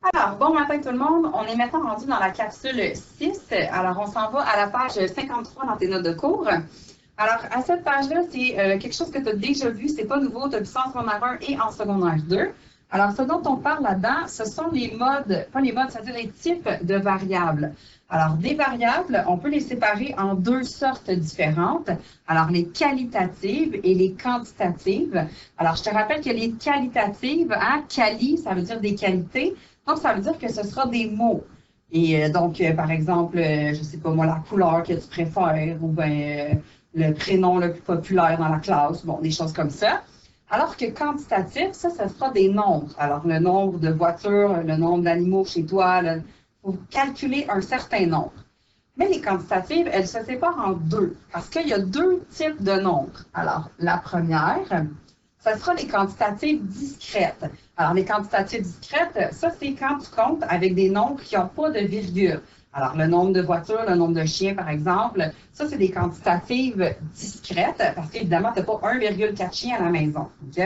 Alors, bon matin tout le monde. On est maintenant rendu dans la capsule 6. Alors, on s'en va à la page 53 dans tes notes de cours. Alors, à cette page-là, c'est quelque chose que tu as déjà vu. C'est pas nouveau. Tu as vu ça en secondaire 1 et en secondaire 2. Alors, ce dont on parle là-dedans, ce sont les modes, pas les modes, c'est-à-dire les types de variables. Alors, des variables, on peut les séparer en deux sortes différentes. Alors, les qualitatives et les quantitatives. Alors, je te rappelle que les qualitatives, quali, ça veut dire des qualités. Donc, ça veut dire que ce sera des mots. Et par exemple, je ne sais pas moi, la couleur que tu préfères ou bien le prénom le plus populaire dans la classe, bon, des choses comme ça. Alors que quantitatif, ça sera des nombres. Alors, le nombre de voitures, le nombre d'animaux chez toi, il faut calculer un certain nombre. Mais les quantitatives, elles se séparent en deux, parce qu'il y a deux types de nombres. Alors, la première, ce sera les quantitatives discrètes. Alors, les quantitatives discrètes, ça, c'est quand tu comptes avec des nombres qui n'ont pas de virgule. Alors, le nombre de voitures, le nombre de chiens, par exemple, ça, c'est des quantitatives discrètes, parce qu'évidemment, tu n'as pas 1,4 chiens à la maison. OK?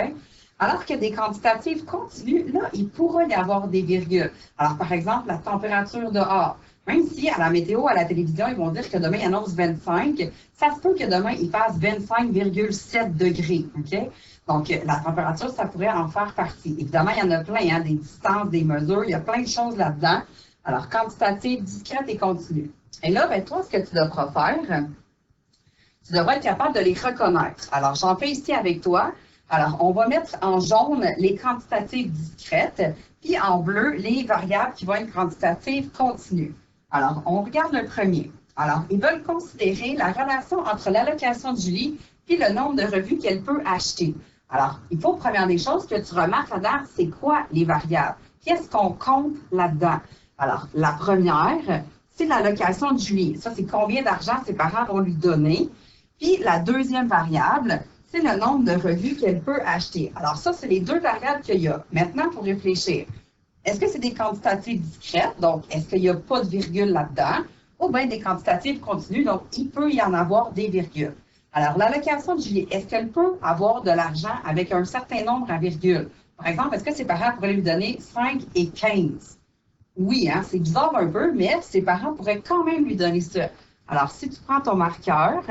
Alors que des quantitatives continues, là, il pourra y avoir des virgules. Alors, par exemple, la température dehors. Même si à la météo, à la télévision, ils vont dire que demain, il annonce 25, ça se peut que demain, il fasse 25,7 degrés. OK? Donc, la température, ça pourrait en faire partie. Évidemment, il y en a plein, des distances, des mesures, il y a plein de choses là-dedans. Alors, quantitative, discrète et continue. Et là, ben, toi, ce que tu devras faire, tu devras être capable de les reconnaître. Alors, j'en fais ici avec toi. Alors, on va mettre en jaune les quantitatives discrètes, puis en bleu, les variables qui vont être quantitatives continues. Alors, on regarde le premier. Alors, ils veulent considérer la relation entre l'allocation de Julie puis le nombre de revues qu'elle peut acheter. Alors, il faut, première des choses, que tu remarques là-dedans, c'est quoi les variables? Qu'est-ce qu'on compte là-dedans? Alors, la première, c'est l'allocation de Julie. Ça, c'est combien d'argent ses parents vont lui donner. Puis, la deuxième variable, c'est le nombre de revues qu'elle peut acheter. Alors, ça, c'est les deux variables qu'il y a. Maintenant, il faut réfléchir. Est-ce que c'est des quantitatives discrètes? Donc, est-ce qu'il n'y a pas de virgule là-dedans? Ou bien des quantitatives continues? Donc, il peut y en avoir des virgules. Alors, l'allocation de Julie, est-ce qu'elle peut avoir de l'argent avec un certain nombre à virgule? Par exemple, est-ce que ses parents pourraient lui donner 5 et 15? Oui, c'est bizarre un peu, mais ses parents pourraient quand même lui donner ça. Alors, si tu prends ton marqueur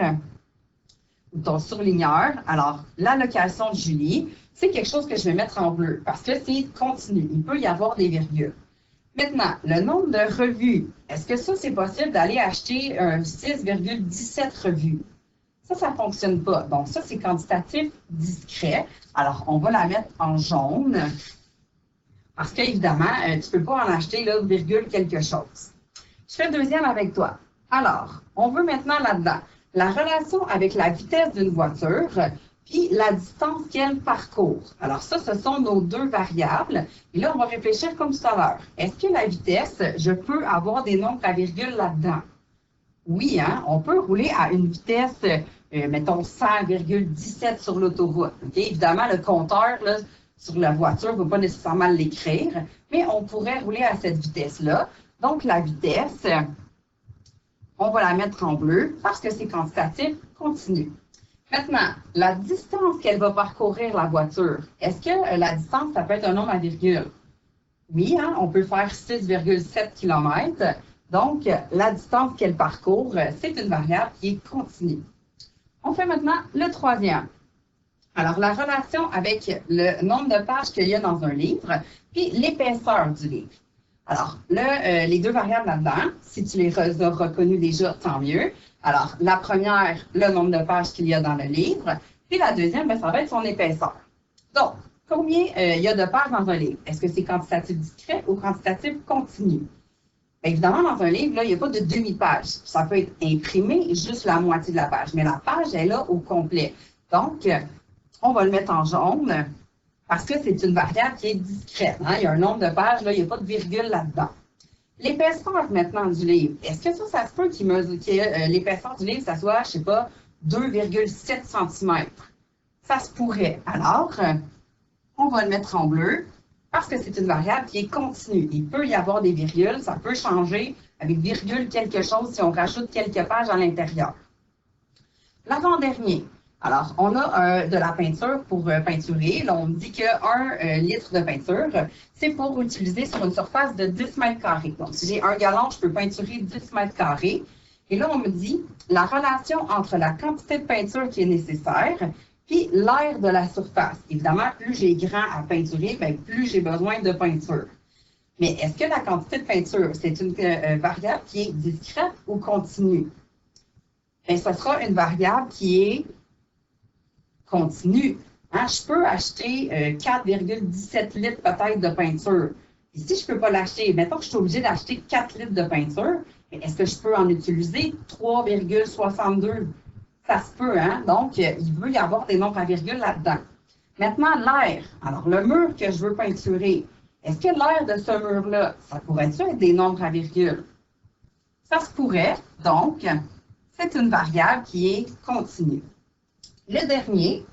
ou ton surligneur, alors, l'allocation de Julie, c'est quelque chose que je vais mettre en bleu parce que c'est continu. Il peut y avoir des virgules. Maintenant, le nombre de revues. Est-ce que ça, c'est possible d'aller acheter 6,17 revues? Ça ne fonctionne pas. Donc, ça, c'est quantitatif discret. Alors, on va la mettre en jaune parce qu'évidemment, tu ne peux pas en acheter, là, virgule quelque chose. Je fais le deuxième avec toi. Alors, on veut maintenant là-dedans la relation avec la vitesse d'une voiture puis la distance qu'elle parcourt. Alors, ça, ce sont nos deux variables. Et là, on va réfléchir comme tout à l'heure. Est-ce que la vitesse, je peux avoir des nombres à virgule là-dedans? Oui, on peut rouler à une vitesse, mettons 100,17 sur l'autoroute. Okay? Évidemment, le compteur là, sur la voiture ne va pas nécessairement l'écrire, mais on pourrait rouler à cette vitesse-là. Donc, la vitesse, on va la mettre en bleu parce que c'est quantitatif continu. Maintenant, la distance qu'elle va parcourir la voiture, est-ce que la distance, ça peut être un nombre à virgule? Oui, on peut faire 6,7 km. Donc, la distance qu'elle parcourt, c'est une variable qui est continue. On fait maintenant le troisième. Alors, la relation avec le nombre de pages qu'il y a dans un livre, puis l'épaisseur du livre. Alors, les deux variables là-dedans, si tu les as reconnues déjà, tant mieux. Alors, la première, le nombre de pages qu'il y a dans le livre, puis la deuxième, ça va être son épaisseur. Donc, combien il y a de pages dans un livre? Est-ce que c'est quantitatif discret ou quantitatif continu? Évidemment, dans un livre, là, il n'y a pas de demi-page. Ça peut être imprimé juste la moitié de la page, mais la page est là au complet. Donc, on va le mettre en jaune parce que c'est une variable qui est discrète. Il y a un nombre de pages, là, il n'y a pas de virgule là-dedans. L'épaisseur maintenant du livre, est-ce que ça se peut que l'épaisseur du livre, ça soit, je ne sais pas, 2,7 cm? Ça se pourrait. Alors, on va le mettre en bleu parce que c'est une variable qui est continue. Il peut y avoir des virgules, ça peut changer avec virgule quelque chose si on rajoute quelques pages à l'intérieur. L'avant-dernier. Alors, on a de la peinture pour peinturer. Là, on dit qu'un litre de peinture, c'est pour utiliser sur une surface de 10 mètres carrés. Donc, si j'ai un gallon, je peux peinturer 10 mètres carrés. Et là, on me dit la relation entre la quantité de peinture qui est nécessaire puis l'air de la surface. Évidemment, plus j'ai grand à peinturer, bien, plus j'ai besoin de peinture. Mais est-ce que la quantité de peinture, c'est une variable qui est discrète ou continue? Bien, ce sera une variable qui est continue. Hein? Je peux acheter 4,17 litres peut-être de peinture. Et si je ne peux pas l'acheter, mettons que je suis obligée d'acheter 4 litres de peinture, est-ce que je peux en utiliser 3,62? Ça se peut, hein? Donc, il veut y avoir des nombres à virgule là-dedans. Maintenant, l'air. Alors, le mur que je veux peinturer, est-ce que l'air de ce mur-là, ça pourrait-tu être des nombres à virgule? Ça se pourrait. Donc, c'est une variable qui est continue. Le dernier,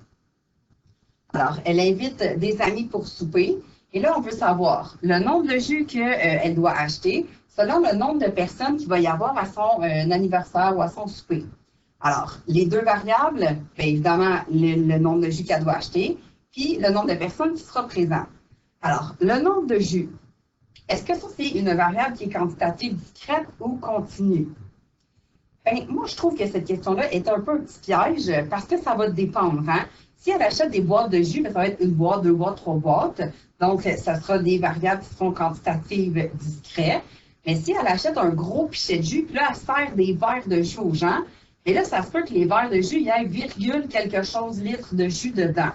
alors, elle invite des amis pour souper. Et là, on veut savoir le nombre de jus qu'elle doit acheter selon le nombre de personnes qu'il va y avoir à son anniversaire ou à son souper. Alors, les deux variables, bien évidemment, le nombre de jus qu'elle doit acheter, puis le nombre de personnes qui sera présent. Alors, le nombre de jus, est-ce que ça, c'est une variable qui est quantitative discrète ou continue? Bien, moi, je trouve que cette question-là est un peu un petit piège parce que ça va dépendre. Hein? Si elle achète des boîtes de jus, bien, ça va être une boîte, deux boîtes, trois boîtes. Donc, ça sera des variables qui seront quantitatives discrètes. Mais si elle achète un gros pichet de jus, puis là, elle sert des verres de jus aux gens, et là, ça se peut que les verres de jus, il y ait virgule quelque chose litre de jus dedans.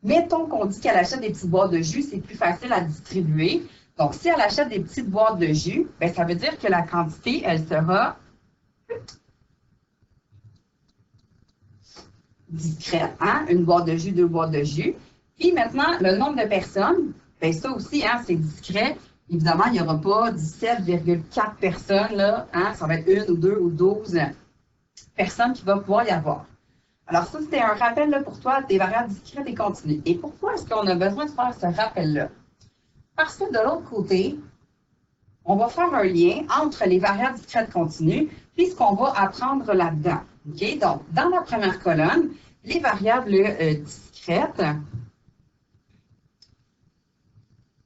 Mettons qu'on dit qu'elle achète des petites boîtes de jus, c'est plus facile à distribuer. Donc, si elle achète des petites boîtes de jus, bien, ça veut dire que la quantité, elle sera discrète. Hein? Une boîte de jus, deux boîtes de jus. Puis maintenant, le nombre de personnes, bien, ça aussi, hein, c'est discret. Évidemment, il n'y aura pas 17,4 personnes, là. Hein? Ça va être une ou deux ou 12 personnes qui va pouvoir y avoir. Alors, ça, c'était un rappel là, pour toi des variables discrètes et continues. Et pourquoi est-ce qu'on a besoin de faire ce rappel-là? Parce que de l'autre côté, on va faire un lien entre les variables discrètes continues puis ce qu'on va apprendre là-dedans. Okay? Donc, dans la première colonne, les variables discrètes,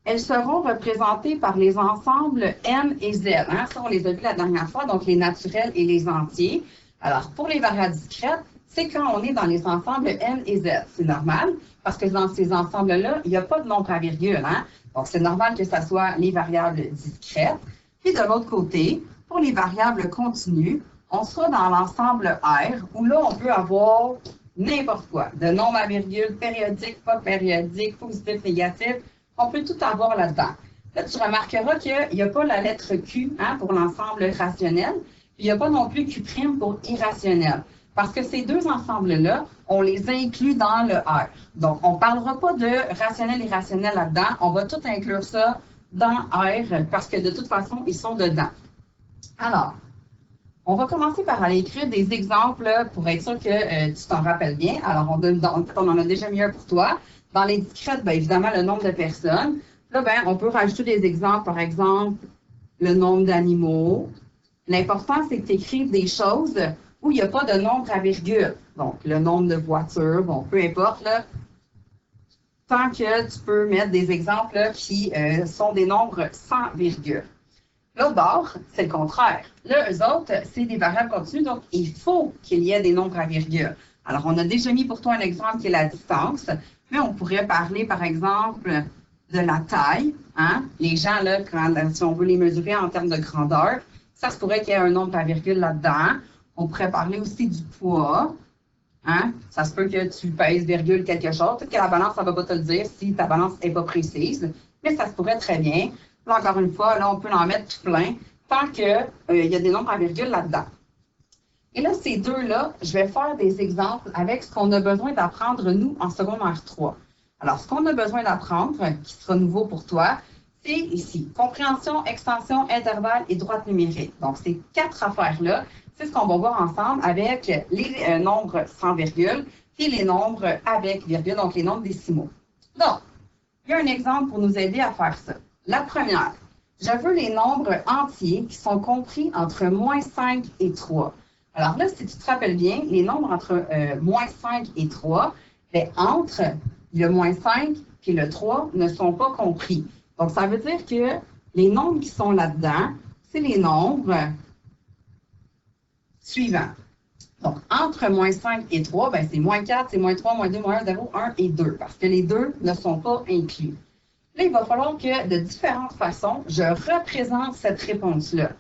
elles seront représentées par les ensembles M et Z. Hein? Ça, on les a vus la dernière fois, donc les naturels et les entiers. Alors, pour les variables discrètes, c'est quand on est dans les ensembles M et Z. C'est normal, parce que dans ces ensembles-là, il n'y a pas de nombre à virgule. Hein? Donc, c'est normal que ce soit les variables discrètes. Puis, de l'autre côté, pour les variables continues, on sera dans l'ensemble R, où là, on peut avoir n'importe quoi. De nombre à virgule, périodique, pas périodique, positif, négatif. On peut tout avoir là-dedans. Là, tu remarqueras qu'il n'y a pas la lettre Q hein, pour l'ensemble rationnel, puis il n'y a pas non plus Q' pour irrationnel. Parce que ces deux ensembles-là, on les inclut dans le R. Donc, on ne parlera pas de rationnel et irrationnel là-dedans. On va tout inclure ça dans R parce que de toute façon, ils sont dedans. Alors, on va commencer par aller écrire des exemples pour être sûr que tu t'en rappelles bien. Alors, on en a déjà mis un pour toi. Dans les discrètes, bien évidemment, le nombre de personnes. Là, bien, on peut rajouter des exemples, par exemple, le nombre d'animaux. L'important, c'est que tu écrives des choses où il n'y a pas de nombre à virgule. Donc, le nombre de voitures, bon, peu importe, là, tant que tu peux mettre des exemples là, qui sont des nombres sans virgule. L'autre bord, c'est le contraire. Là, eux autres, c'est des variables continues, donc il faut qu'il y ait des nombres à virgule. Alors, on a déjà mis pour toi un exemple qui est la distance, mais on pourrait parler, par exemple, de la taille. Hein? Les gens, là, si on veut les mesurer en termes de grandeur, ça se pourrait qu'il y ait un nombre à virgule là-dedans. On pourrait parler aussi du poids. Hein? Ça se peut que tu pèses virgule quelque chose. Peut-être que la balance, ça ne va pas te le dire si ta balance n'est pas précise, mais ça se pourrait très bien. Là, encore une fois, là, on peut en mettre tout plein tant qu'il y a des nombres à virgule là-dedans. Et là, ces deux-là, je vais faire des exemples avec ce qu'on a besoin d'apprendre, nous, en secondaire 3. Alors, ce qu'on a besoin d'apprendre, qui sera nouveau pour toi, c'est ici, compréhension, extension, intervalle et droite numérique. Donc, ces 4 affaires-là, c'est ce qu'on va voir ensemble avec les nombres sans virgule et les nombres avec virgule, donc les nombres décimaux. Donc, il y a un exemple pour nous aider à faire ça. La première, je veux les nombres entiers qui sont compris entre moins 5 et 3. Alors là, si tu te rappelles bien, les nombres entre moins 5 et 3, bien, entre le moins 5 et le 3 ne sont pas compris. Donc, ça veut dire que les nombres qui sont là-dedans, c'est les nombres suivants. Donc, entre moins 5 et 3, ben, c'est moins 4, c'est moins 3, moins 2, moins 1, 0, 1 et 2, parce que les deux ne sont pas inclus. Là, il va falloir que, de différentes façons, je représente cette réponse-là.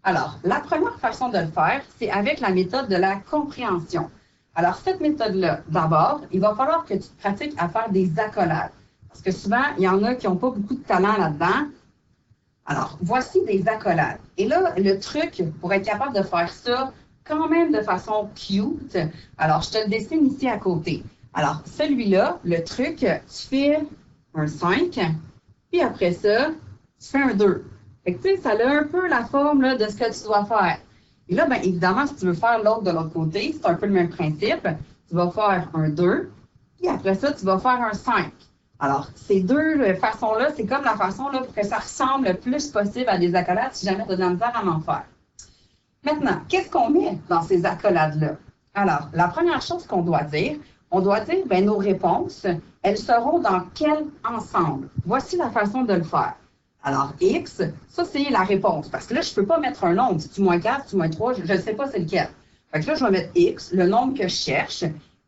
Alors, la première façon de le faire, c'est avec la méthode de la compréhension. Alors, cette méthode-là, d'abord, il va falloir que tu te pratiques à faire des accolades. Parce que souvent, il y en a qui n'ont pas beaucoup de talent là-dedans. Alors, voici des accolades. Et là, le truc pour être capable de faire ça, quand même de façon cute, alors je te le dessine ici à côté. Alors, celui-là, le truc, tu fais un 5, puis après ça, tu fais un 2. Fait que, tu sais, ça a un peu la forme là, de ce que tu dois faire. Et là, bien évidemment, si tu veux faire l'autre de l'autre côté, c'est un peu le même principe. Tu vas faire un 2, puis après ça, tu vas faire un 5. Alors, ces deux façons-là, c'est comme la façon là, pour que ça ressemble le plus possible à des accolades si jamais tu as de la misère à en faire. Maintenant, qu'est-ce qu'on met dans ces accolades-là? Alors, la première chose qu'on doit dire, bien, nos réponses, elles seront dans quel ensemble? Voici la façon de le faire. Alors, X, ça, c'est la réponse. Parce que là, je ne peux pas mettre un nombre. C'est-tu moins 4, c'est-tu moins 3, je ne sais pas c'est lequel. Fait que là, je vais mettre X, le nombre que je cherche.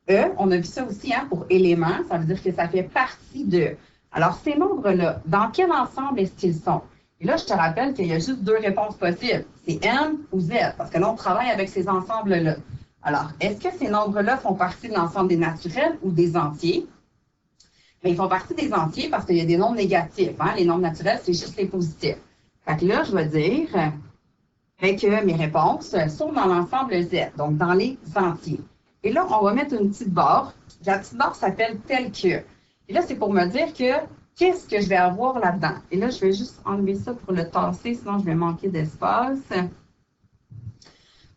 E, on a vu ça aussi hein, pour éléments, ça veut dire que ça fait partie de. Alors, ces nombres-là, dans quel ensemble est-ce qu'ils sont? Et là, je te rappelle qu'il y a juste deux réponses possibles. C'est N ou Z, parce que là, on travaille avec ces ensembles-là. Alors, est-ce que ces nombres-là font partie de l'ensemble des naturels ou des entiers? Bien, ils font partie des entiers parce qu'il y a des nombres négatifs. Hein? Les nombres naturels, c'est juste les positifs. Fait que là, je vais dire que mes réponses sont dans l'ensemble Z, donc dans les entiers. Et là, on va mettre une petite barre. La petite barre s'appelle tel que. Et là, c'est pour me dire que qu'est-ce que je vais avoir là-dedans. Et là, je vais juste enlever ça pour le tasser, sinon je vais manquer d'espace.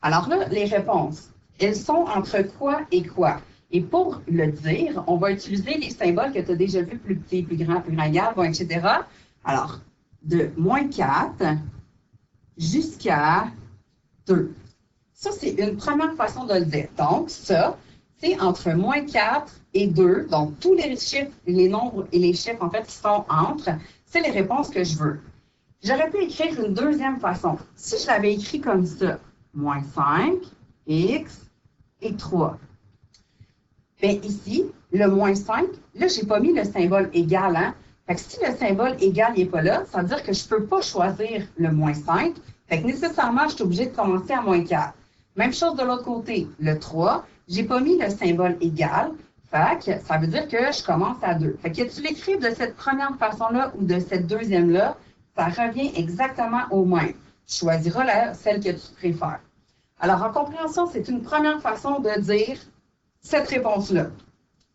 Alors là, les réponses, elles sont entre quoi et quoi? Et pour le dire, on va utiliser les symboles que tu as déjà vus, plus petit, plus grand, égal, bon, etc. Alors, de moins 4 jusqu'à 2. Ça, c'est une première façon de le dire. Donc, ça, c'est entre moins 4 et 2. Donc, tous les chiffres, les nombres et les chiffres, en fait, qui sont entre, c'est les réponses que je veux. J'aurais pu écrire une deuxième façon. Si je l'avais écrit comme ça, moins 5, x et 3. Bien, ici, le moins 5, là, je n'ai pas mis le symbole égal. Hein? Fait que si le symbole égal n'est pas là, ça veut dire que je ne peux pas choisir le moins 5. Fait que nécessairement, je suis obligée de commencer à moins 4. Même chose de l'autre côté, le 3, je n'ai pas mis le symbole égal. Fait que ça veut dire que je commence à 2. Fait que tu l'écrives de cette première façon-là ou de cette deuxième-là, ça revient exactement au même. Tu choisiras celle que tu préfères. Alors, en compréhension, c'est une première façon de dire cette réponse-là.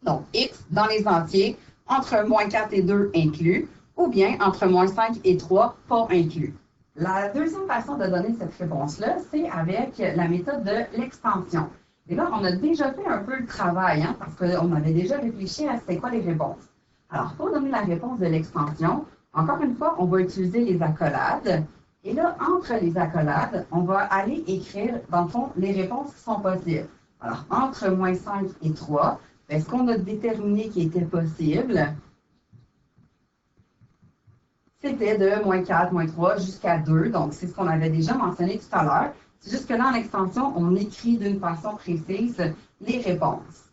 Donc, X dans les entiers, entre moins 4 et 2 inclus, ou bien entre moins 5 et 3 pas inclus. La deuxième façon de donner cette réponse-là, c'est avec la méthode de l'extension. Et là, on a déjà fait un peu le travail, hein, parce qu'on avait déjà réfléchi à c'était quoi les réponses. Alors, pour donner la réponse de l'extension, encore une fois, on va utiliser les accolades. Et là, entre les accolades, on va aller écrire, dans le fond, les réponses qui sont possibles. Alors, entre moins 5 et 3, ce qu'on a déterminé qui était possible, c'était de moins 4, moins 3 jusqu'à 2. Donc, c'est ce qu'on avait déjà mentionné tout à l'heure. C'est juste que là, en extension, on écrit d'une façon précise les réponses.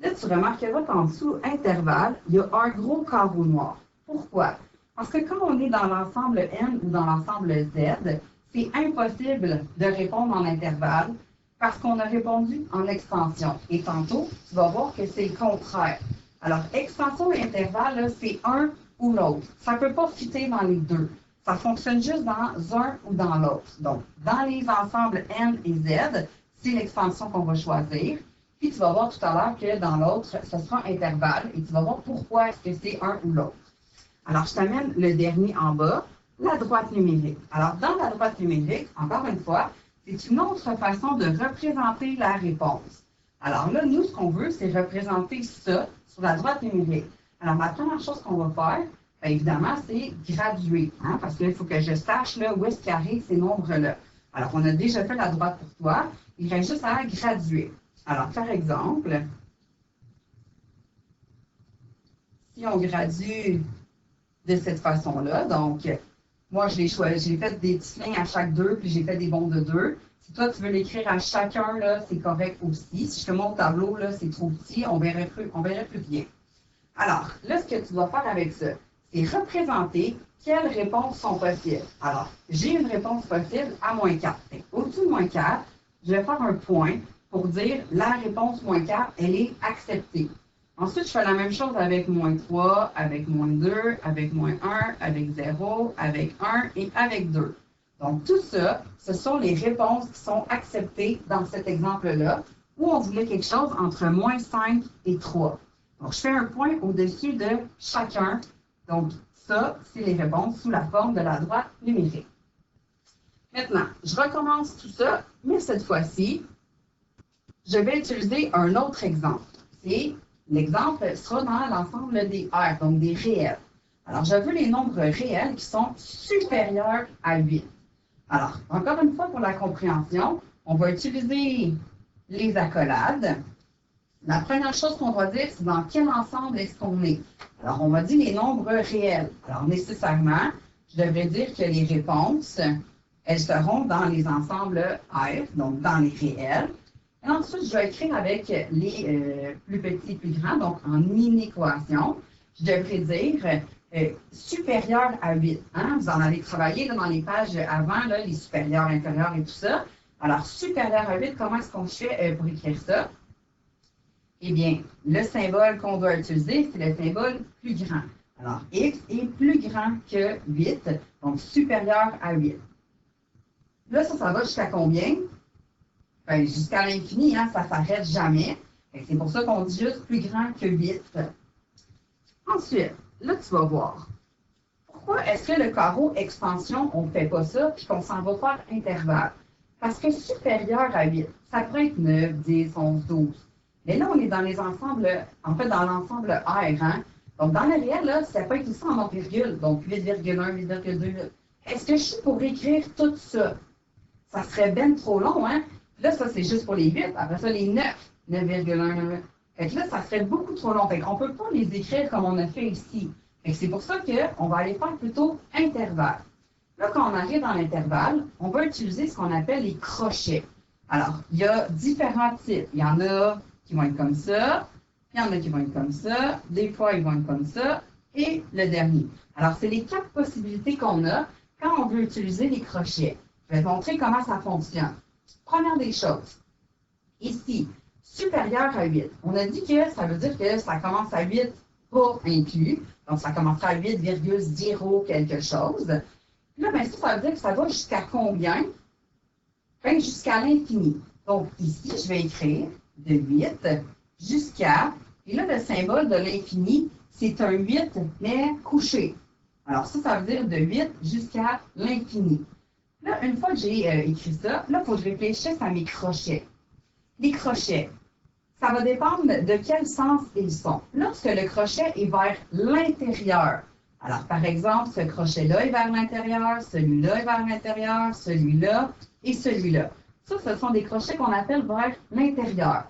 Là, tu remarqueras qu'en dessous, intervalle, il y a un gros carreau noir. Pourquoi? Parce que quand on est dans l'ensemble N ou dans l'ensemble Z, c'est impossible de répondre en intervalle parce qu'on a répondu en extension. Et tantôt, tu vas voir que c'est le contraire. Alors, extension et intervalle, c'est un ou l'autre. Ça ne peut pas fitter dans les deux. Ça fonctionne juste dans un ou dans l'autre. Donc, dans les ensembles N et Z, c'est l'extension qu'on va choisir. Puis, tu vas voir tout à l'heure que dans l'autre, ce sera intervalle. Et tu vas voir pourquoi est-ce que c'est un ou l'autre. Alors, je t'amène le dernier en bas, la droite numérique. Alors, dans la droite numérique, encore une fois, c'est une autre façon de représenter la réponse. Alors là, nous, ce qu'on veut, c'est représenter ça sur la droite numérique. Alors, la première chose qu'on va faire, bien évidemment, c'est graduer, hein, parce qu'il faut que je sache là, où est-ce qu'arrivent ces nombres-là. Alors, on a déjà fait la droite pour toi. Il reste juste à graduer. Alors, par exemple, si on gradue de cette façon-là, donc, moi, j'ai fait des petits lignes à chaque 2, puis j'ai fait des bonds de 2. Si toi, tu veux l'écrire à chacun, là, c'est correct aussi. Si je te montre au tableau, là, c'est trop petit, on verrait plus bien. Alors, là, ce que tu dois faire avec ça, c'est représenter quelles réponses sont possibles. Alors, j'ai une réponse possible à moins 4. Au-dessus de moins 4, je vais faire un point pour dire la réponse moins 4, elle est acceptée. Ensuite, je fais la même chose avec moins 3, avec moins 2, avec moins 1, avec 0, avec 1 et avec 2. Donc, tout ça, ce sont les réponses qui sont acceptées dans cet exemple-là, où on voulait quelque chose entre moins 5 et 3. Donc, je fais un point au-dessus de chacun. Donc, ça, c'est les réponses sous la forme de la droite numérique. Maintenant, je recommence tout ça, mais cette fois-ci, je vais utiliser un autre exemple. C'est l'exemple sera dans l'ensemble des R, donc des réels. Alors, je veux les nombres réels qui sont supérieurs à 8. Alors, encore une fois, pour la compréhension, on va utiliser les accolades. La première chose qu'on va dire, c'est dans quel ensemble est-ce qu'on est. Alors, on m'a dit les nombres réels. Alors, nécessairement, je devrais dire que les réponses, elles seront dans les ensembles R, donc dans les réels. Et ensuite, je vais écrire avec les plus petits et plus grands, donc en inéquation. Je devrais dire supérieur à 8. Hein? Vous en avez travaillé là, dans les pages avant, là, les supérieurs, inférieurs et tout ça. Alors, supérieur à 8, comment est-ce qu'on fait pour écrire ça? Eh bien, le symbole qu'on doit utiliser, c'est le symbole plus grand. Alors, x est plus grand que 8, donc supérieur à 8. Là, ça va jusqu'à combien? Ben, jusqu'à l'infini, hein, ça ne s'arrête jamais. C'est pour ça qu'on dit juste plus grand que 8. Ensuite, là, tu vas voir. Pourquoi est-ce que le carreau expansion, on ne fait pas ça, puis qu'on s'en va faire intervalle? Parce que supérieur à 8, ça pourrait être 9, 10, 11, 12. Mais là, on est dans les ensembles, en fait, dans l'ensemble R. Hein? Donc, dans le réel, là, ça peut être ici en virgule, donc 8,1, 8,2. Est-ce que je suis pour écrire tout ça? Ça serait bien trop long, hein? Là, ça, c'est juste pour les 8. Après ça, les 9, 9,1. Fait que là, ça serait beaucoup trop long. Fait qu'on ne peut pas les écrire comme on a fait ici. Fait que c'est pour ça qu'on va aller faire plutôt intervalle. Là, quand on arrive dans l'intervalle, on va utiliser ce qu'on appelle les crochets. Alors, il y a différents types. Il y en a qui vont être comme ça, il y en a qui vont être comme ça, des fois, ils vont être comme ça, et le dernier. Alors, c'est les 4 possibilités qu'on a quand on veut utiliser les crochets. Je vais te montrer comment ça fonctionne. Première des choses, ici, supérieur à 8. On a dit que ça veut dire que ça commence à 8 pas inclus. Donc, ça commencera à 8,0 quelque chose. Là, bien, ça veut dire que ça va jusqu'à combien? Bien, jusqu'à l'infini. Donc, ici, je vais écrire de 8 jusqu'à... Et là, le symbole de l'infini, c'est un 8, mais couché. Alors, ça veut dire de 8 jusqu'à l'infini. Là, une fois que j'ai écrit ça, là, il faut que je réfléchisse à mes crochets. Les crochets, ça va dépendre de quel sens ils sont. Lorsque le crochet est vers l'intérieur, alors par exemple, ce crochet-là est vers l'intérieur, celui-là est vers l'intérieur, celui-là et celui-là. Ça, ce sont des crochets qu'on appelle vers l'intérieur.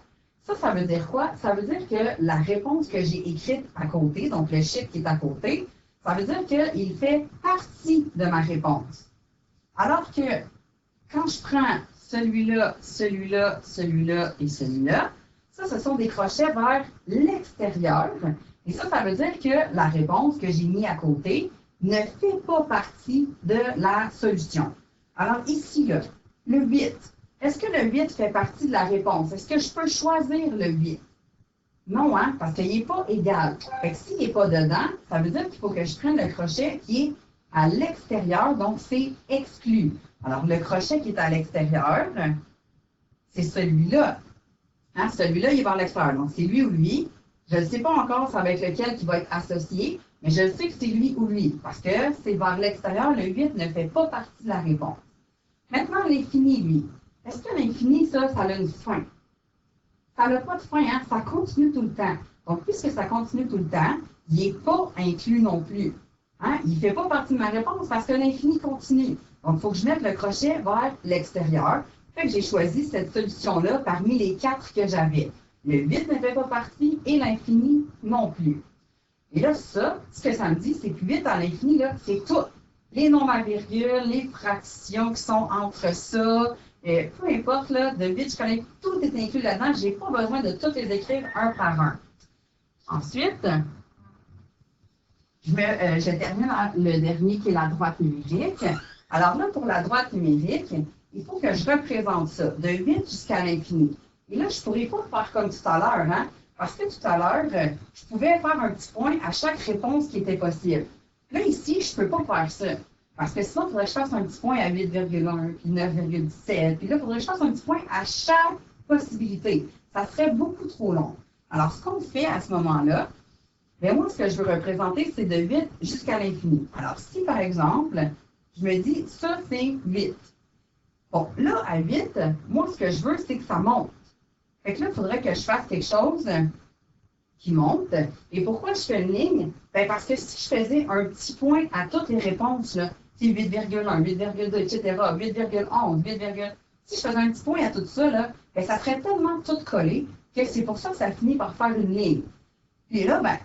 Ça veut dire quoi? Ça veut dire que la réponse que j'ai écrite à côté, donc le chiffre qui est à côté, ça veut dire qu'il fait partie de ma réponse. Alors que quand je prends celui-là, celui-là, celui-là et celui-là, ça, ce sont des crochets vers l'extérieur. Et ça veut dire que la réponse que j'ai mise à côté ne fait pas partie de la solution. Alors ici, là, le 8. Est-ce que le 8 fait partie de la réponse? Est-ce que je peux choisir le 8? Non, hein, parce qu'il n'est pas égal. Fait que s'il n'est pas dedans, ça veut dire qu'il faut que je prenne le crochet qui est à l'extérieur, donc c'est exclu. Alors, le crochet qui est à l'extérieur, c'est celui-là. Hein, celui-là, il est vers l'extérieur. Donc, c'est lui ou lui. Je ne sais pas encore c'est avec lequel qui va être associé, mais je sais que c'est lui ou lui, parce que c'est vers l'extérieur, le 8 ne fait pas partie de la réponse. Maintenant, l'infini, lui. Est-ce que l'infini, ça a une fin? Ça n'a pas de fin, hein? Ça continue tout le temps. Donc, puisque ça continue tout le temps, il n'est pas inclus non plus. Hein? Il ne fait pas partie de ma réponse parce que l'infini continue. Donc, il faut que je mette le crochet vers l'extérieur. Fait que j'ai choisi cette solution-là parmi les 4 que j'avais. Le 8 ne fait pas partie et l'infini non plus. Et là, ça, ce que ça me dit, c'est que 8 à l'infini, là, c'est tout. Les nombres à virgule, les fractions qui sont entre ça, peu importe, là, de 8 jusqu'à l'infini, tout est inclus là-dedans. Je n'ai pas besoin de toutes les écrire un par un. Ensuite, je termine le dernier qui est la droite numérique. Alors là, pour la droite numérique, il faut que je représente ça, de 8 jusqu'à l'infini. Et là, je ne pourrais pas faire comme tout à l'heure, hein? Parce que tout à l'heure, je pouvais faire un petit point à chaque réponse qui était possible. Là, ici, je ne peux pas faire ça. Parce que sinon, il faudrait que je fasse un petit point à 8,1, puis 9,17. Puis là, il faudrait que je fasse un petit point à chaque possibilité. Ça serait beaucoup trop long. Alors, ce qu'on fait à ce moment-là, bien, moi, ce que je veux représenter, c'est de 8 jusqu'à l'infini. Alors, si, par exemple, je me dis, ça, c'est 8. Bon, là, à 8, moi, ce que je veux, c'est que ça monte. Fait que là, il faudrait que je fasse quelque chose qui monte. Et pourquoi je fais une ligne? Bien, parce que si je faisais un petit point à toutes les réponses, là, c'est 8,1, 8,2, etc., 8,11, 8, si je faisais un petit point à tout ça, là, bien, ça serait tellement tout collé que c'est pour ça que ça finit par faire une ligne. Puis là, ben,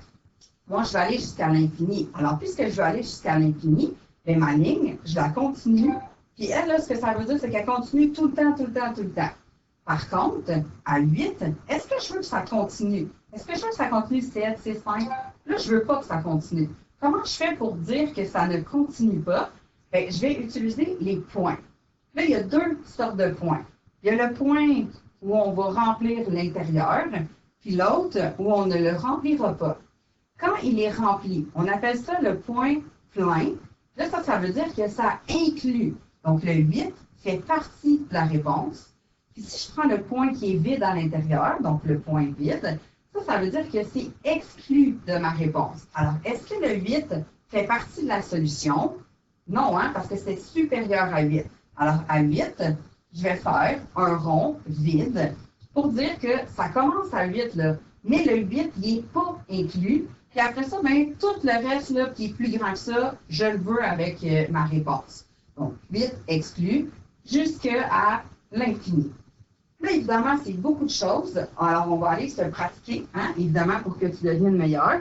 moi, je vais aller jusqu'à l'infini. Alors, puisque je vais aller jusqu'à l'infini, bien, ma ligne, je la continue. Puis elle, là, ce que ça veut dire, c'est qu'elle continue tout le temps, tout le temps, tout le temps. Par contre, à 8, est-ce que je veux que ça continue? Est-ce que je veux que ça continue 7, 6, 5? Là, je ne veux pas que ça continue. Comment je fais pour dire que ça ne continue pas? Bien, je vais utiliser les points. Là, il y a 2 sortes de points. Il y a le point où on va remplir l'intérieur, puis l'autre où on ne le remplira pas. Quand il est rempli, on appelle ça le point plein. Là, ça veut dire que ça inclut. Donc, le 8 fait partie de la réponse. Puis si je prends le point qui est vide à l'intérieur, donc le point vide, ça veut dire que c'est exclu de ma réponse. Alors, est-ce que le 8 fait partie de la solution? Non, hein, parce que c'est supérieur à 8. Alors, à 8, je vais faire un rond vide pour dire que ça commence à 8, là, mais le 8, il n'est pas inclus. Puis après ça, bien, tout le reste là, qui est plus grand que ça, je le veux avec ma réponse. Donc, 8 exclu jusqu'à l'infini. Là, évidemment, c'est beaucoup de choses. Alors, on va aller se pratiquer, hein, évidemment, pour que tu deviennes meilleur.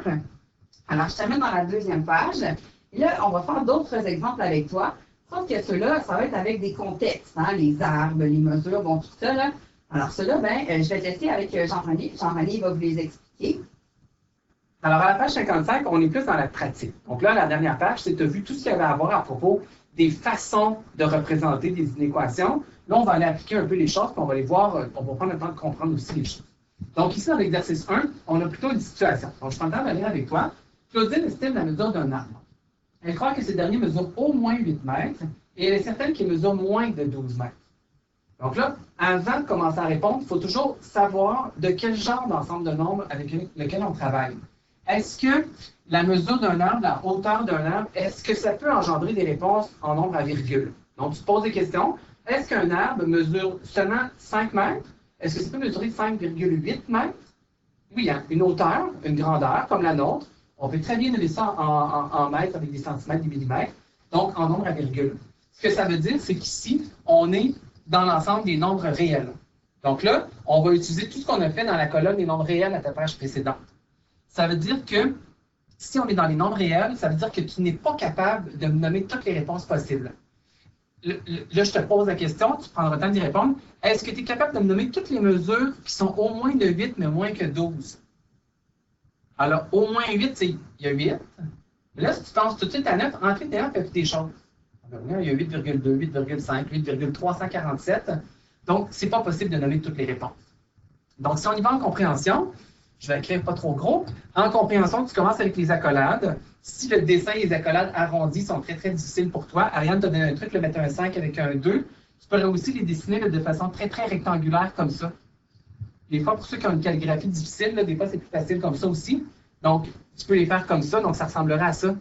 Alors, je t'amène dans la deuxième page. Et là, on va faire d'autres exemples avec toi. Sauf que ceux-là, ça va être avec des contextes, hein, les arbres, les mesures, bon, tout ça. Là. Alors, ceux-là, ben, je vais tester avec Jean-René. Jean-René va vous les expliquer. Alors, à la page 55, on est plus dans la pratique. Donc là, la dernière page, c'est que tu as vu tout ce qu'il y avait à voir à propos des façons de représenter des inéquations. Là, on va aller appliquer un peu les choses, puis on va les voir, on va prendre le temps de comprendre aussi les choses. Donc ici, dans l'exercice 1, on a plutôt une situation. Donc, je prends le temps d'aller avec toi. Claudine estime la mesure d'un arbre. Elle croit que ce dernier mesure au moins 8 mètres, et elle est certaine qu'il mesure moins de 12 mètres. Donc là, avant de commencer à répondre, il faut toujours savoir de quel genre d'ensemble de nombres avec lequel on travaille. Est-ce que la mesure d'un arbre, la hauteur d'un arbre, est-ce que ça peut engendrer des réponses en nombre à virgule? Donc, tu te poses des questions. Est-ce qu'un arbre mesure seulement 5 mètres? Est-ce que ça peut mesurer 5,8 mètres? Oui, hein? Une hauteur, une grandeur, comme la nôtre. On peut très bien lever ça en mètres avec des centimètres, des millimètres, donc en nombre à virgule. Ce que ça veut dire, c'est qu'ici, on est dans l'ensemble des nombres réels. Donc là, on va utiliser tout ce qu'on a fait dans la colonne des nombres réels à ta page précédente. Ça veut dire que si on est dans les nombres réels, ça veut dire que tu n'es pas capable de me nommer toutes les réponses possibles. Là, je te pose la question, tu prendras le temps d'y répondre. Est-ce que tu es capable de me nommer toutes les mesures qui sont au moins de 8, mais moins que 12? Alors, au moins 8, il y a 8. Mais là, si tu penses tout de suite à 9, en fait, d'ailleurs, fais toutes les choses. Il y a 8,2, 8,5, 8,347. Donc, ce n'est pas possible de nommer toutes les réponses. Donc, si on y va en compréhension, je vais écrire pas trop gros. En compréhension, tu commences avec les accolades. Si le dessin et les accolades arrondies sont très, très difficiles pour toi, Ariane t'a donné un truc, le mettre un 5 avec un 2. Tu pourrais aussi les dessiner de façon très, très rectangulaire comme ça. Des fois, pour ceux qui ont une calligraphie difficile, là, des fois, c'est plus facile comme ça aussi. Donc, tu peux les faire comme ça. Donc, ça ressemblerait à ça.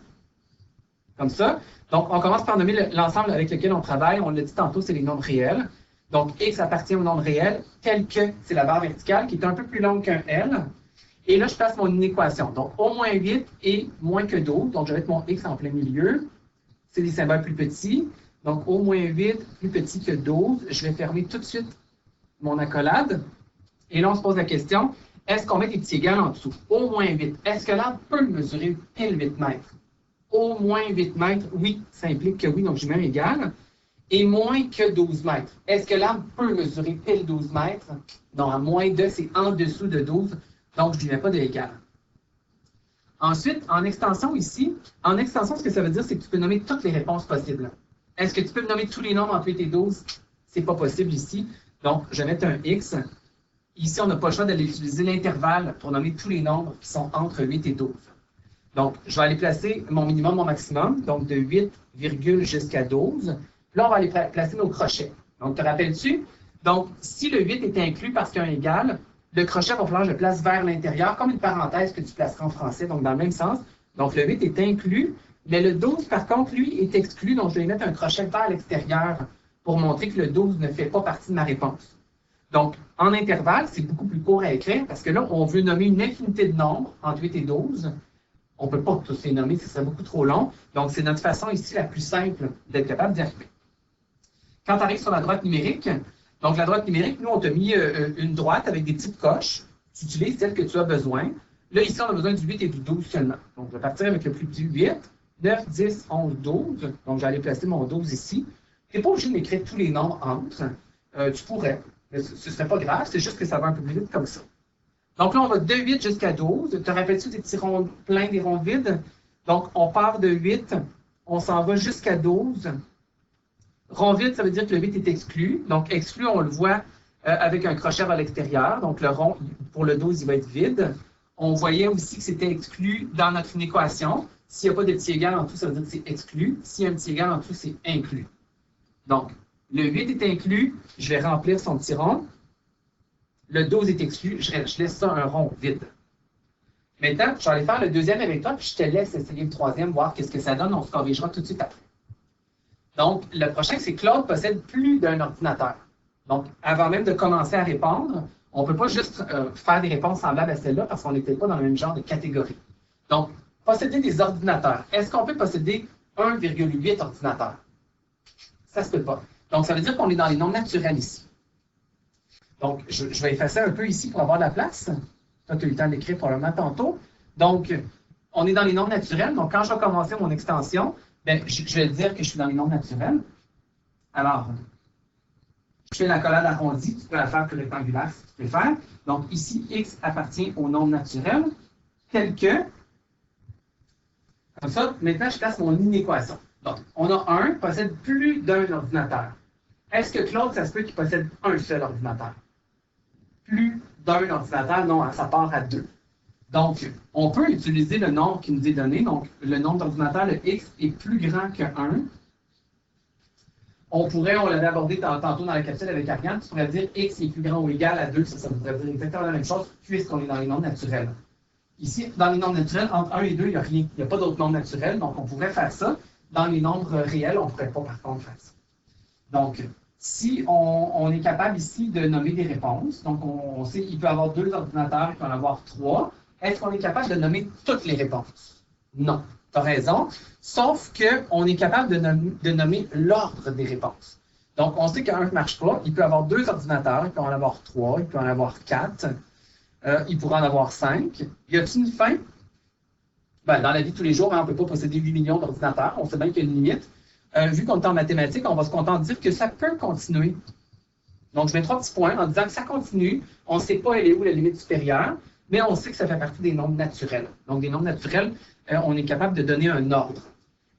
Comme ça. Donc, on commence par nommer l'ensemble avec lequel on travaille. On l'a dit tantôt, c'est les nombres réels. Donc, X appartient au nombre réel, tel que c'est la barre verticale qui est un peu plus longue qu'un L. Et là, je place mon inéquation. Donc, au moins 8 et moins que 12. Donc, je vais mettre mon X en plein milieu. C'est des symboles plus petits. Donc, au moins 8, plus petit que 12. Je vais fermer tout de suite mon accolade. Et là, on se pose la question, est-ce qu'on met des petits égales en dessous? Au moins 8. Est-ce que l'arbre peut mesurer pile 8 mètres? Au moins 8 mètres, oui, ça implique que oui, donc je mets un égal. Et moins que 12 mètres. Est-ce que l'arbre peut mesurer pile 12 mètres? Non, à moins de, c'est en dessous de 12, donc je ne lui mets pas de égal. Ensuite, en extension ici, en extension, ce que ça veut dire, c'est que tu peux nommer toutes les réponses possibles. Est-ce que tu peux nommer tous les nombres entre 8 et 12? Ce n'est pas possible ici. Donc, je vais mettre un X. Ici, on n'a pas le choix d'aller utiliser l'intervalle pour nommer tous les nombres qui sont entre 8 et 12. Donc, je vais aller placer mon minimum, mon maximum, donc de 8, jusqu'à 12. Puis là, on va aller placer nos crochets. Donc, te rappelles-tu? Donc, si le 8 est inclus parce qu'il y a un égal, le crochet va falloir que je le place vers l'intérieur, comme une parenthèse que tu placeras en français, donc dans le même sens. Donc, le 8 est inclus, mais le 12, par contre, lui, est exclu, donc je vais mettre un crochet vers l'extérieur pour montrer que le 12 ne fait pas partie de ma réponse. Donc, en intervalle, c'est beaucoup plus court à écrire, parce que là, on veut nommer une infinité de nombres entre 8 et 12. On ne peut pas tous les nommer, ce serait beaucoup trop long. Donc, c'est notre façon ici la plus simple d'être capable d'y arriver. Quand tu arrives sur la droite numérique, donc la droite numérique, nous, on t'a mis une droite avec des petites coches. Tu utilises celle que tu as besoin. Là, ici, on a besoin du 8 et du 12 seulement. Donc, je vais partir avec le plus petit 8, 9, 10, 11, 12. Donc, j'allais placer mon 12 ici. Tu n'es pas obligé d'écrire tous les nombres entre. Tu pourrais, mais ce ne serait pas grave. C'est juste que ça va un peu plus vite comme ça. Donc là, on va de 8 jusqu'à 12. Te rappelles-tu des petits ronds pleins, des ronds vides? Donc, on part de 8, on s'en va jusqu'à 12. Rond vide, ça veut dire que le 8 est exclu. Donc, exclu, on le voit avec un crochet vers l'extérieur. Donc, le rond, pour le 12, il va être vide. On voyait aussi que c'était exclu dans notre équation. S'il n'y a pas de petit égal en dessous, ça veut dire que c'est exclu. S'il y a un petit égal en dessous, c'est inclus. Donc, le 8 est inclus. Je vais remplir son petit rond. Le 12 est exclu. Je laisse ça un rond vide. Maintenant, je vais aller faire le deuxième avec toi, puis je te laisse essayer le troisième, voir qu'est-ce que ça donne. On se corrigera tout de suite après. Donc, le prochain, c'est Claude possède plus d'un ordinateur. Donc, avant même de commencer à répondre, on ne peut pas juste faire des réponses semblables à celle-là parce qu'on n'était pas dans le même genre de catégorie. Donc, posséder des ordinateurs. Est-ce qu'on peut posséder 1,8 ordinateurs? Ça ne se peut pas. Donc, ça veut dire qu'on est dans les nombres naturels ici. Donc, je vais effacer un peu ici pour avoir de la place. Toi, tu as eu le temps d'écrire probablement tantôt. Donc, on est dans les nombres naturels. Donc, quand je vais commencer mon extension, bien, je vais dire que je suis dans les nombres naturels. Alors, je fais l'accolade arrondie. Tu peux la faire plus rectangulaire si tu préfères. Donc, ici, X appartient au nombre naturel, tel que, comme ça, maintenant, je place mon inéquation. Donc, on a 1 possède plus d'un ordinateur. Est-ce que Claude, ça se peut qu'il possède un seul ordinateur? Plus d'un ordinateur, non, ça part à 2. Donc, on peut utiliser le nombre qui nous est donné. Donc, le nombre d'ordinateurs, le X, est plus grand que 1. On l'avait abordé tantôt dans la capsule avec Ariane, tu pourrais dire X est plus grand ou égal à 2. Ça voudrait dire exactement la même chose, puisqu'on est dans les nombres naturels. Ici, dans les nombres naturels, entre 1 et 2, il n'y a rien. Il n'y a pas d'autres nombres naturels, donc on pourrait faire ça. Dans les nombres réels, on ne pourrait pas, par contre, faire ça. Donc, si on est capable ici de nommer des réponses, donc on sait qu'il peut y avoir 2 ordinateurs, il peut en avoir 3, est-ce qu'on est capable de nommer toutes les réponses? Non, tu as raison, sauf qu'on est capable de nommer l'ordre des réponses. Donc, on sait qu'un ne marche pas, il peut y avoir 2 ordinateurs, il peut en avoir 3, il peut en avoir 4, il pourrait en avoir 5. Y a-t-il une fin? Ben, dans la vie de tous les jours, on ne peut pas posséder 8 millions d'ordinateurs, on sait bien qu'il y a une limite. Vu qu'on est en mathématiques, on va se contenter de dire que ça peut continuer. Donc, je mets 3 petits points en disant que ça continue. On ne sait pas elle est où la limite supérieure, mais on sait que ça fait partie des nombres naturels. Donc, des nombres naturels, on est capable de donner un ordre.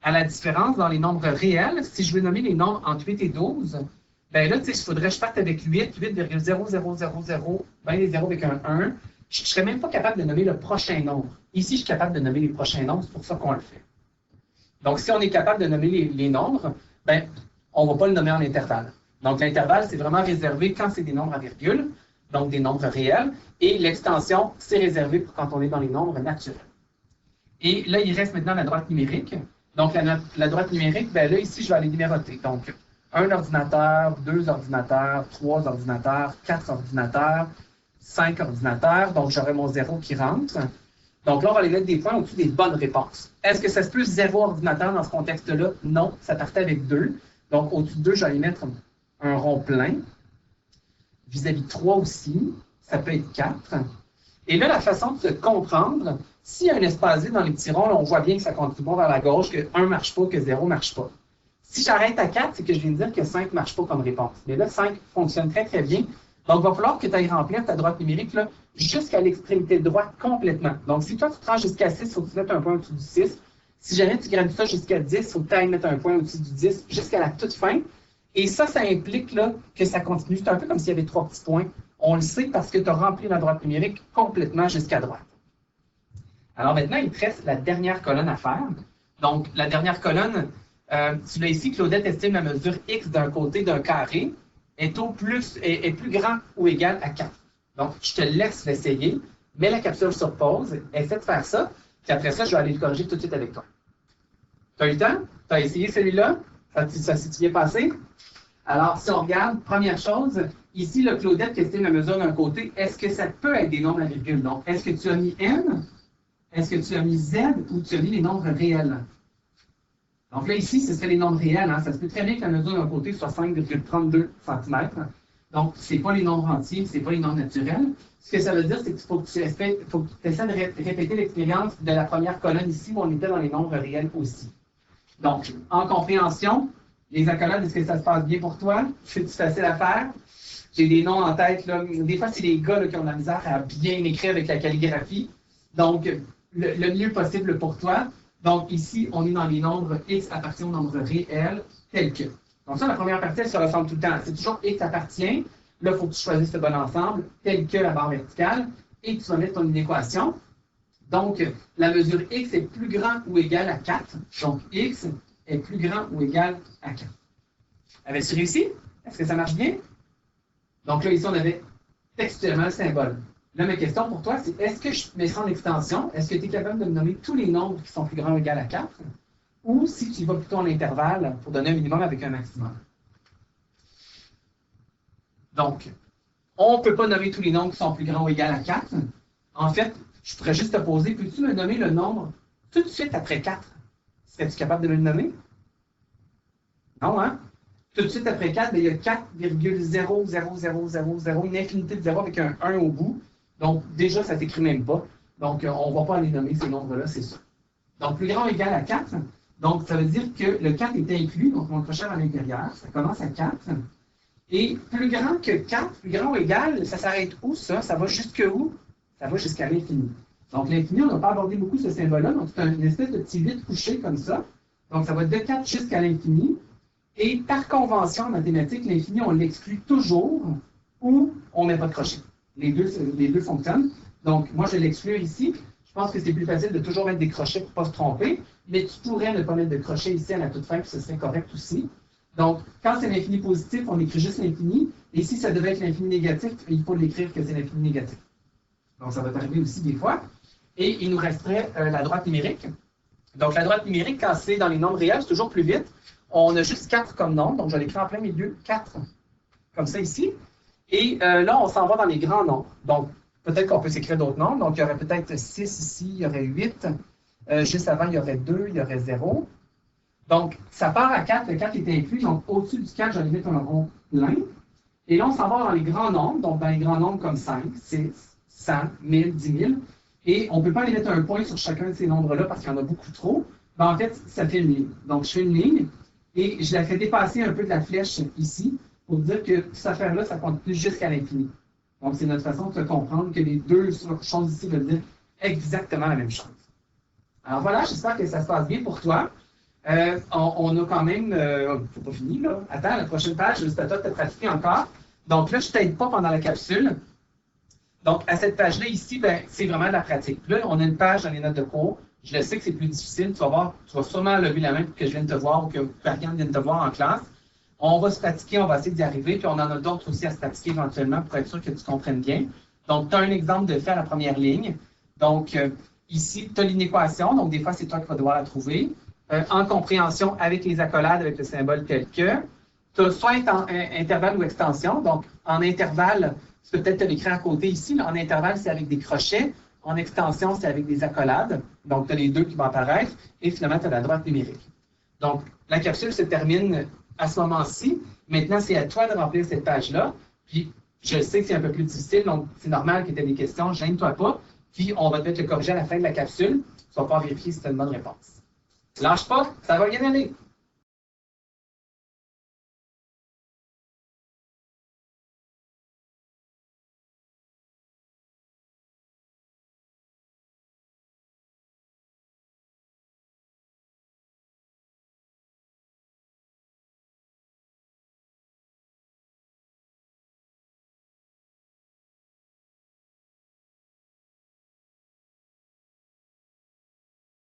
À la différence, dans les nombres réels, si je veux nommer les nombres entre 8 et 12, bien là, il faudrait que je parte avec 8,0000, ben les 0 avec un 1. Je ne serais même pas capable de nommer le prochain nombre. Ici, je suis capable de nommer les prochains nombres, c'est pour ça qu'on le fait. Donc, si on est capable de nommer les nombres, ben, on ne va pas le nommer en intervalle. Donc, l'intervalle, c'est vraiment réservé quand c'est des nombres à virgule, donc des nombres réels, et l'extension, c'est réservé pour quand on est dans les nombres naturels. Et là, il reste maintenant la droite numérique. Donc, la droite numérique, ben là, ici, je vais aller numéroter. Donc, 1 ordinateur, 2 ordinateurs, 3 ordinateurs, 4 ordinateurs, 5 ordinateurs. Donc, j'aurai mon 0 qui rentre. Donc là, on va aller mettre des points au-dessus des bonnes réponses. Est-ce que ça se peut 0 ordinateur dans ce contexte-là? Non, ça partait avec 2. Donc, au-dessus de 2, je vais aller mettre un rond plein. Vis-à-vis de 3 aussi, ça peut être 4. Et là, la façon de se comprendre, s'il y a un espace vide dans les petits ronds, là, on voit bien que ça continue vers la gauche, que 1 ne marche pas, que 0 ne marche pas. Si j'arrête à 4, c'est que je viens de dire que 5 ne marche pas comme réponse. Mais là, 5 fonctionne très, très bien. Donc, il va falloir que tu ailles remplir ta droite numérique là, jusqu'à l'extrémité droite complètement. Donc, si toi, tu te rends jusqu'à 6, il faut que tu mettes un point au-dessus du 6. Si jamais tu gradues ça jusqu'à 10, il faut que tu ailles mettre un point au-dessus du 10 jusqu'à la toute fin. Et ça implique là, que ça continue. C'est un peu comme s'il y avait 3 petits points. On le sait parce que tu as rempli la droite numérique complètement jusqu'à droite. Alors maintenant, il te reste la dernière colonne à faire. Donc, la dernière colonne, tu l'as ici, Claudette estime la mesure x d'un côté d'un carré est plus grand ou égal à 4. Donc, je te laisse l'essayer, mets la capsule sur pause, essaie de faire ça, puis après ça, je vais aller le corriger tout de suite avec toi. Tu as eu le temps? Tu as essayé celui-là? Ça s'est bien passé? Alors, si on regarde, première chose, ici, le Claudette qui estime la mesure d'un côté, est-ce que ça peut être des nombres à virgule? Donc, est-ce que tu as mis n? Est-ce que tu as mis z ou tu as mis les nombres réels? Donc là, ici, ce serait les nombres réels. Hein. Ça se peut très bien que la mesure d'un côté soit 5,32 cm. Donc, ce n'est pas les nombres entiers, ce n'est pas les nombres naturels. Ce que ça veut dire, c'est qu'il faut que tu essaies de répéter l'expérience de la première colonne ici où on était dans les nombres réels aussi. Donc, en compréhension, les accolades, est-ce que ça se passe bien pour toi? C'est facile à faire? J'ai des noms en tête. Là. Des fois, c'est les gars là, qui ont de la misère à bien écrire avec la calligraphie. Donc, le mieux possible pour toi. Donc, ici, on est dans les nombres x appartient aux nombres réels tels que. Donc, ça, la première partie, elle se ressemble tout le temps. C'est toujours x appartient. Là, il faut que tu choisisses le bon ensemble, tel que la barre verticale, et que tu vas mettre ton équation. Donc, la mesure x est plus grand ou égal à 4. Donc, x est plus grand ou égal à 4. Avais-tu réussi? Est-ce que ça marche bien? Donc, là, ici, on avait textuellement le symbole. Là, ma question pour toi, c'est est-ce que je mets ça en extension? Est-ce que tu es capable de me nommer tous les nombres qui sont plus grands ou égaux à 4? Ou si tu vas plutôt en intervalle pour donner un minimum avec un maximum? Donc, on ne peut pas nommer tous les nombres qui sont plus grands ou égaux à 4. En fait, je pourrais juste te poser, peux-tu me nommer le nombre tout de suite après 4? Serais-tu capable de me le nommer? Non, hein? Tout de suite après 4, bien, il y a 4,00000, une infinité de 0 avec un 1 au bout. Donc, déjà, ça ne s'écrit même pas. Donc, on ne va pas les nommer, ces nombres-là, c'est sûr. Donc, plus grand ou égal à 4. Donc, ça veut dire que le 4 est inclus, donc mon crochet à l'intérieur. Ça commence à 4. Et plus grand que 4, plus grand ou égal, ça s'arrête où, ça? Ça va jusque où? Ça va jusqu'à l'infini. Donc, l'infini, on n'a pas abordé beaucoup ce symbole-là. Donc, c'est une espèce de petit vide couché comme ça. Donc, ça va de 4 jusqu'à l'infini. Et par convention en mathématiques, l'infini, on l'exclut toujours ou on ne met pas de crochet. Les deux fonctionnent. Donc, moi, je vais l'exclure ici. Je pense que c'est plus facile de toujours mettre des crochets pour ne pas se tromper. Mais tu pourrais ne pas mettre de crochet ici à la toute fin, puis ce serait correct aussi. Donc, quand c'est l'infini positif, on écrit juste l'infini. Et si ça devait être l'infini négatif, il faut l'écrire que c'est l'infini négatif. Donc, ça va arriver aussi des fois. Et il nous resterait la droite numérique. Donc, la droite numérique, quand c'est dans les nombres réels, c'est toujours plus vite. On a juste 4 comme nombre, donc je vais l'écrire en plein milieu, 4, comme ça ici. Et là, on s'en va dans les grands nombres. Donc, peut-être qu'on peut s'écrire d'autres nombres. Donc, il y aurait peut-être 6 ici, il y aurait 8. Juste avant, il y aurait 2, il y aurait 0. Donc, ça part à 4, le 4 est inclus. Donc, au-dessus du 4, je vais mettre un rond plein. Et là, on s'en va dans les grands nombres. Donc, dans les grands nombres comme 5, 6, 100, 1000, 10 000. Et on ne peut pas aller mettre un point sur chacun de ces nombres-là parce qu'il y en a beaucoup trop. Ben, en fait, ça fait une ligne. Donc, je fais une ligne. Et je la fais dépasser un peu de la flèche ici pour dire que cette affaire-là, ça continue jusqu'à l'infini. Donc, c'est notre façon de comprendre que les deux choses ici veulent dire exactement la même chose. Alors voilà, j'espère que ça se passe bien pour toi. On a quand même... c'est pas fini, là. Attends, la prochaine page, juste à toi de te pratiquer encore. Donc là, je ne t'aide pas pendant la capsule. Donc, à cette page-là, ici, ben, c'est vraiment de la pratique. Là, on a une page dans les notes de cours. Je le sais que c'est plus difficile. Tu vas sûrement lever la main pour que je vienne te voir ou que Marianne vienne te voir en classe. On va se pratiquer, on va essayer d'y arriver, puis on en a d'autres aussi à se pratiquer éventuellement pour être sûr que tu comprennes bien. Donc, tu as un exemple de fait à la première ligne. Donc, ici, tu as l'inéquation. Donc, des fois, c'est toi qui vas devoir la trouver. En compréhension avec les accolades, avec le symbole tel que. Tu as soit intervalle ou extension. Donc, en intervalle, tu peux peut-être te l'écrire à côté ici. Mais en intervalle, c'est avec des crochets. En extension, c'est avec des accolades. Donc, tu as les deux qui vont apparaître. Et finalement, tu as la droite numérique. Donc, la capsule se termine à ce moment-ci. Maintenant, c'est à toi de remplir cette page-là. Puis, je sais que c'est un peu plus difficile, donc c'est normal que tu aies des questions. Gêne-toi pas. Puis, on va peut-être le corriger à la fin de la capsule. Tu vas pouvoir vérifier si tu as une bonne réponse. Lâche pas, ça va bien aller.